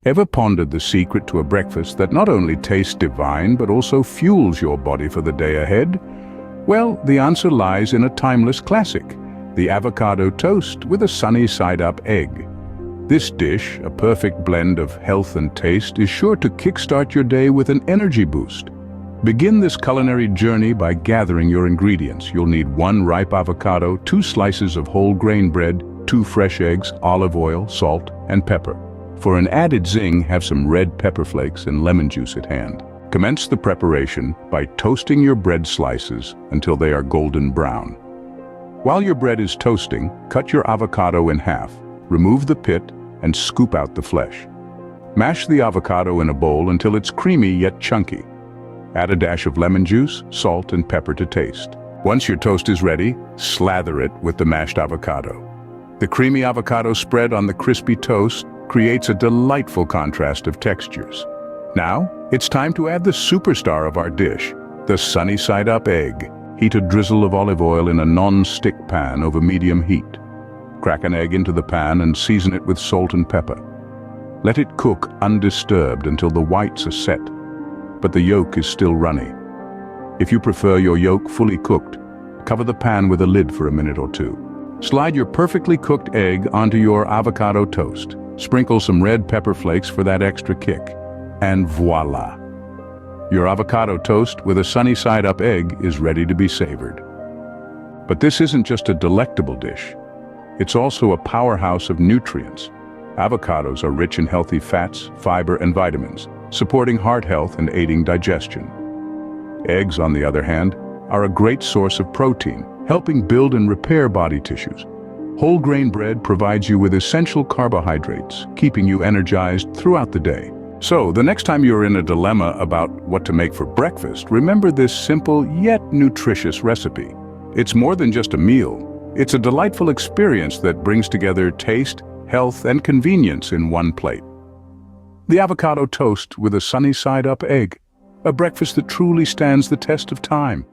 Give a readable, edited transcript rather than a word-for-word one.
Ever pondered the secret to a breakfast that not only tastes divine but also fuels your body for the day ahead? Well, the answer lies in a timeless classic, the avocado toast with a sunny side-up egg. This dish, a perfect blend of health and taste, is sure to kickstart your day with an energy boost. Begin this culinary journey by gathering your ingredients. You'll need 1 ripe avocado, 2 slices of whole grain bread, 2 fresh eggs, olive oil, salt, and pepper. For an added zing, have some red pepper flakes and lemon juice at hand. Commence the preparation by toasting your bread slices until they are golden brown. While your bread is toasting, cut your avocado in half, remove the pit, and scoop out the flesh. Mash the avocado in a bowl until it's creamy yet chunky. Add a dash of lemon juice, salt, and pepper to taste. Once your toast is ready, slather it with the mashed avocado. The creamy avocado spread on the crispy toast creates a delightful contrast of textures. Now, it's time to add the superstar of our dish, the sunny side-up egg. Heat a drizzle of olive oil in a non-stick pan over medium heat. Crack an egg into the pan and season it with salt and pepper. Let it cook undisturbed until the whites are set, but the yolk is still runny. If you prefer your yolk fully cooked, cover the pan with a lid for a minute or 2. Slide your perfectly cooked egg onto your avocado toast. Sprinkle some red pepper flakes for that extra kick. And voila! Your avocado toast with a sunny side-up egg is ready to be savored. But this isn't just a delectable dish. It's also a powerhouse of nutrients. Avocados are rich in healthy fats, fiber, and vitamins, supporting heart health and aiding digestion. Eggs, on the other hand, are a great source of protein, helping build and repair body tissues. Whole grain bread provides you with essential carbohydrates, keeping you energized throughout the day. So, the next time you're in a dilemma about what to make for breakfast, remember this simple yet nutritious recipe. It's more than just a meal. It's a delightful experience that brings together taste, health, and convenience in one plate. The avocado toast with a sunny side-up egg, a breakfast that truly stands the test of time.